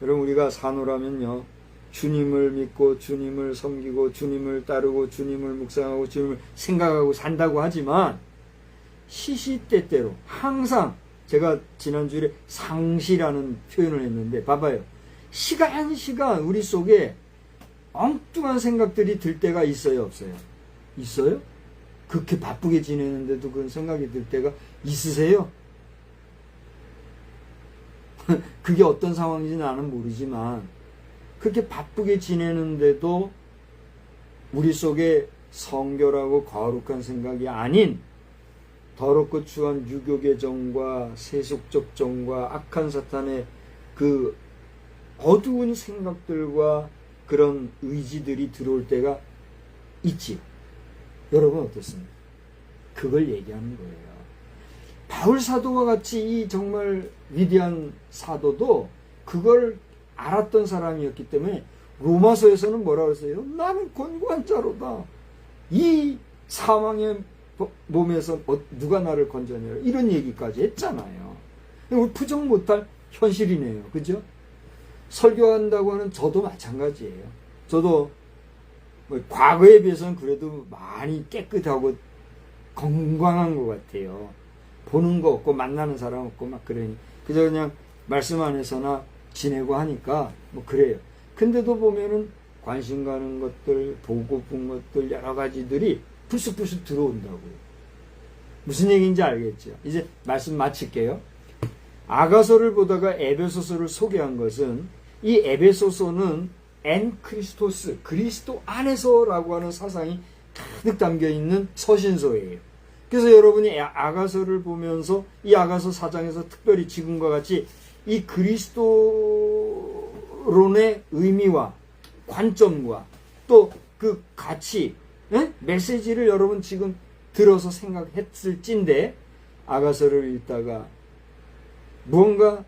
여러분 우리가 사노라면요 주님을 믿고 주님을 섬기고 주님을 따르고 주님을 묵상하고 주님을 생각하고 산다고 하지만 시시때때로 항상 제가 지난주에 상시라는 표현을 했는데 봐봐요. 시간 우리 속에 엉뚱한 생각들이 들 때가 있어요 없어요? 있어요? 그렇게 바쁘게 지내는데도 그런 생각이 들 때가 있으세요? 그게 어떤 상황인지 나는 모르지만 그렇게 바쁘게 지내는데도 우리 속에 성결하고 거룩한 생각이 아닌 더럽고 추한 유교의 정과 세속적 정과 악한 사탄의 그 어두운 생각들과 그런 의지들이 들어올 때가 있지요. 여러분 어떻습니까? 그걸 얘기하는 거예요. 바울 사도와 같이 이 정말 위대한 사도도 그걸 알았던 사람이었기 때문에 로마서에서는 뭐라고 했어요? 나는 권고한 자로다. 이 사망의 몸에서 누가 나를 건져내라. 이런 얘기까지 했잖아요. 우리 부정 못할 현실이네요. 그죠? 설교한다고 하는 저도 마찬가지예요. 저도 뭐 과거에 비해서는 그래도 많이 깨끗하고 건강한 것 같아요. 보는 거 없고 만나는 사람 없고 막 그러니 그저 그냥 말씀 안에서나 지내고 하니까 뭐 그래요. 근데도 보면은 관심 가는 것들, 보고픈 것들 여러 가지들이 불쑥불쑥 들어온다고요. 무슨 얘기인지 알겠죠? 이제 말씀 마칠게요. 아가서를 보다가 에베소서를 소개한 것은 이 에베소서는 엔 크리스토스, 그리스도 안에서라고 하는 사상이 가득 담겨 있는 서신서예요. 그래서 여러분이 아가서를 보면서 이 아가서 4장에서 특별히 지금과 같이 이 그리스도론의 의미와 관점과 또 그 가치, 메시지를 여러분 지금 들어서 생각했을진데 아가서를 읽다가 무언가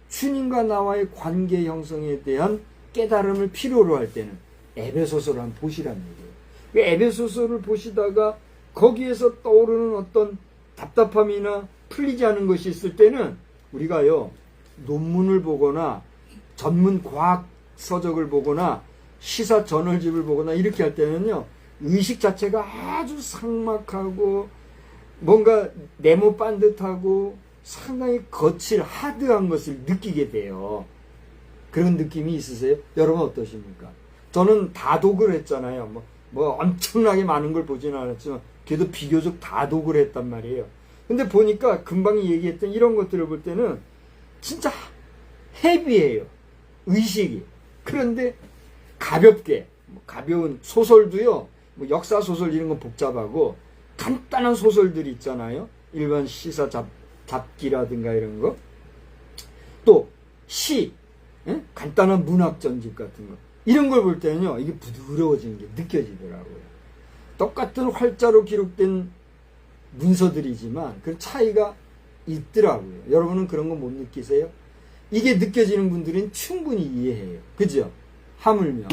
주님과 나와의 관계 형성에 대한 깨달음을 필요로 할 때는 에베소서를 한번 보시라는 얘기예요. 에베소서를 보시다가 거기에서 떠오르는 어떤 답답함이나 풀리지 않은 것이 있을 때는 우리가요 논문을 보거나 전문 과학 서적을 보거나 시사 저널집을 보거나 이렇게 할 때는요 의식 자체가 아주 삭막하고 뭔가 네모 반듯하고 상당히 거칠 하드한 것을 느끼게 돼요. 그런 느낌이 있으세요? 여러분 어떠십니까? 저는 다독을 했잖아요. 뭐 엄청나게 많은 걸 보지는 않았지만 그래도 비교적 다독을 했단 말이에요. 근데 보니까 금방 얘기했던 이런 것들을 볼 때는 진짜 헤비해요. 의식이. 그런데 가볍게, 가벼운 소설도요, 뭐 역사소설 이런 건 복잡하고 간단한 소설들이 있잖아요. 일반 시사 잡기라든가 이런 거. 또 시, 간단한 문학 전집 같은 거. 이런 걸 볼 때는요, 이게 부드러워지는 게 느껴지더라고요. 똑같은 활자로 기록된 문서들이지만 그 차이가 있더라고요. 여러분은 그런 거 못 느끼세요? 이게 느껴지는 분들은 충분히 이해해요. 그죠? 하물며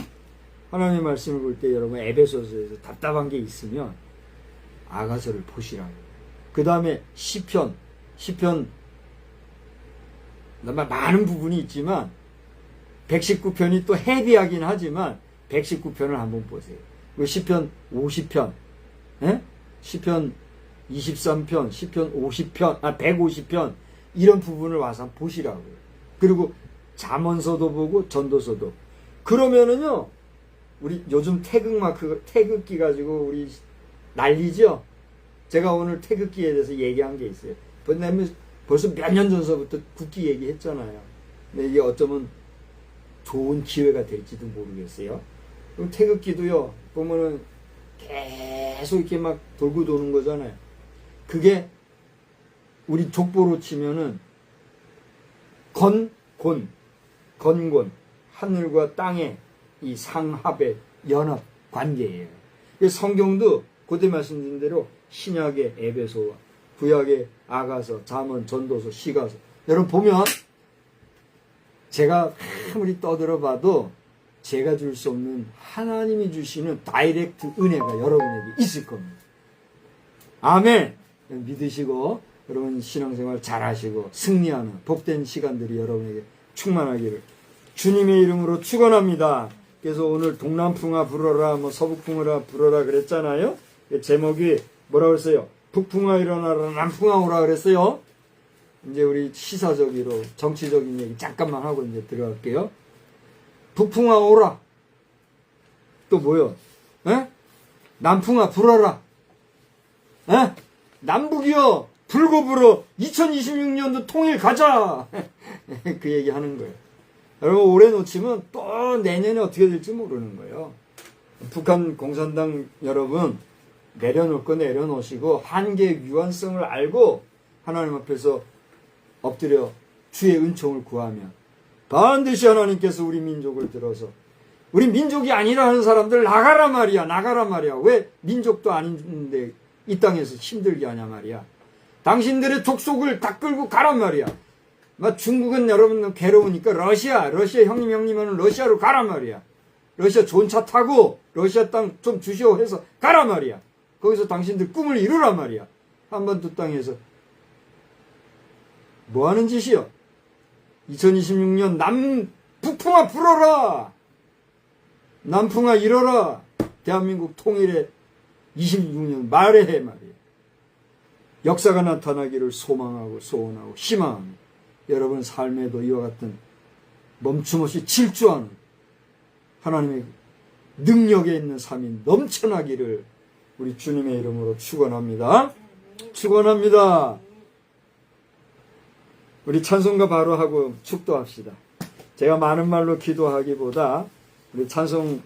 하나님의 말씀을 볼 때 여러분 에베소서에서 답답한 게 있으면 아가서를 보시라고요. 그 다음에 시편 많은 부분이 있지만 119편이 또 헤비하긴 하지만 119편을 한번 보세요. 시편 50편, 시편 23편, 시편 50편, 150편 이런 부분을 와서 한번 보시라고요. 그리고 잠언서도 보고 전도서도. 그러면은요, 우리 요즘 태극기 가지고 우리 난리죠? 제가 오늘 태극기에 대해서 얘기한 게 있어요. 왜냐면 벌써 몇 년 전서부터 국기 얘기했잖아요. 근데 이게 어쩌면 좋은 기회가 될지도 모르겠어요. 그럼 태극기도요, 보면은 계속 이렇게 막 돌고 도는 거잖아요. 그게 우리 족보로 치면은 건곤, 하늘과 땅의 이 상합의 연합 관계예요. 성경도 그때 말씀드린 대로 신약의 에베소와 구약의 아가서, 잠언, 전도서, 시가서. 여러분 보면 제가 아무리 떠들어봐도 제가 줄 수 없는 하나님이 주시는 다이렉트 은혜가 여러분에게 있을 겁니다. 아멘! 믿으시고 여러분 신앙생활 잘하시고 승리하는 복된 시간들이 여러분에게 충만하기를 주님의 이름으로 축원합니다. 그래서 오늘 동남풍아 불어라, 서북풍아 불어라 그랬잖아요. 제목이 뭐라고 했어요? 북풍아 일어나라, 남풍아 오라 그랬어요. 이제 우리 시사적으로 정치적인 얘기 잠깐만 하고 이제 들어갈게요. 북풍아 오라. 또 뭐요? 남풍아 불어라. 남북이여 불고 불어. 2026년도 통일 가자. 그 얘기 하는 거예요. 여러분 올해 놓치면 또 내년에 어떻게 될지 모르는 거예요. 북한 공산당 여러분, 내려놓을 거 내려놓으시고 한계의 유한성을 알고 하나님 앞에서 엎드려 주의 은총을 구하면 반드시 하나님께서 우리 민족을 들어서, 우리 민족이 아니라 하는 사람들 나가라 말이야. 나가라 말이야. 왜 민족도 아닌데 이 땅에서 힘들게 하냐 말이야. 당신들의 족속을 다 끌고 가란 말이야. 중국은 여러분 괴로우니까 러시아 형님 하는 러시아로 가란 말이야. 러시아 좋은 차 타고 러시아 땅 좀 주시오 해서 가란 말이야. 거기서 당신들 꿈을 이루란 말이야. 한반도 땅에서 뭐 하는 짓이요? 2026년 북풍아 불어라. 남풍아 일어라. 대한민국 통일의 26년 말에 해 말이야. 역사가 나타나기를 소망하고 소원하고 희망합니다. 여러분 삶에도 이와 같은 멈춤없이 질주하는 하나님의 능력에 있는 삶이 넘쳐나기를 우리 주님의 이름으로 축원합니다. 축원합니다. 우리 찬송가 바로 하고 축도합시다. 제가 많은 말로 기도하기보다 우리 찬송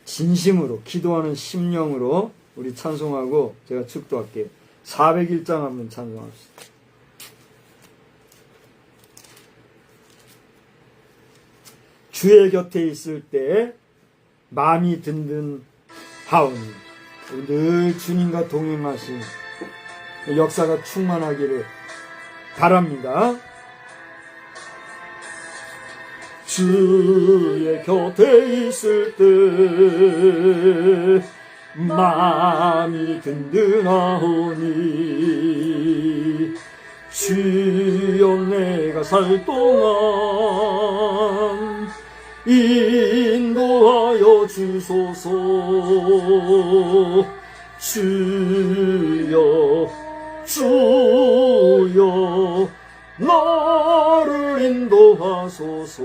진심으로 기도하는 심령으로 우리 찬송하고 제가 축도할게요. 401장 한번 찬송합시다. 주의 곁에 있을 때 마음이 든든하오니, 늘 주님과 동행하신 역사가 충만하기를 바랍니다. 주의 곁에 있을 때 마음이 든든하오니, 주여 내가 살 동안 인도하여 주소서. 주여 나를 인도하소서.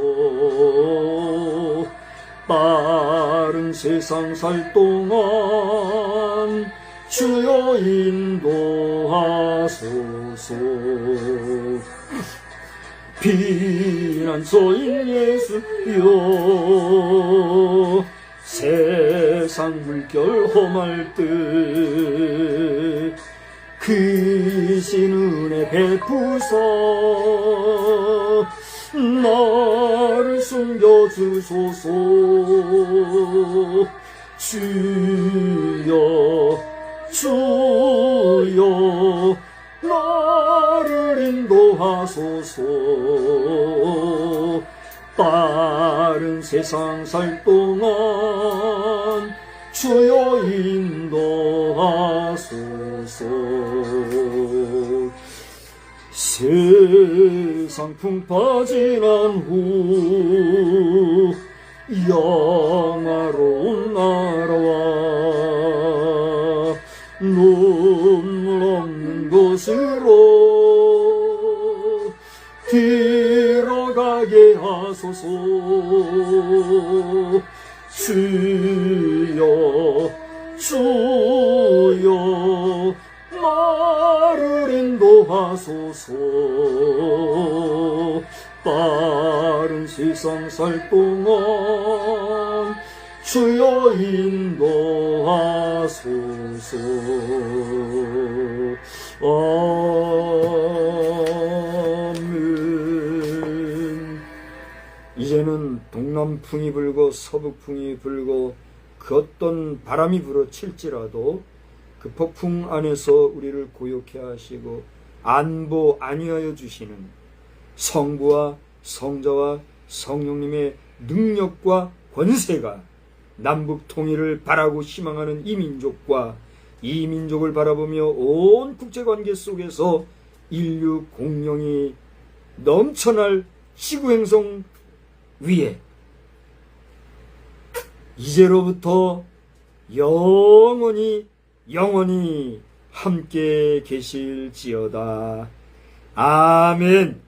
빠른 세상 살 동안 주여 인도하소서. 피난처인 예수여, 세상 물결 험할 때 크신 은혜 베푸사 나를 숨겨주소서. 주여 나를 인도하소서. 빠른 세상 살 동안 주여 인도하소서. 세상 풍 빠지난 후 영화로운 나라와 눈물 없는 곳으로 들어가게 하소서. 주여 나를 인도하소서. 빠른 세상 살 동안 주여 인도하소서. 아멘. 이제는 동남풍이 불고 서북풍이 불고 그 어떤 바람이 불어칠지라도 그 폭풍 안에서 우리를 고요케 하시고 안보 안위하여 주시는 성부와 성자와 성령님의 능력과 권세가 남북 통일을 바라고 희망하는 이 민족과 이 민족을 바라보며 온 국제관계 속에서 인류 공영이 넘쳐날 지구행성 위에 이제로부터 영원히 함께 계실지어다. 아멘.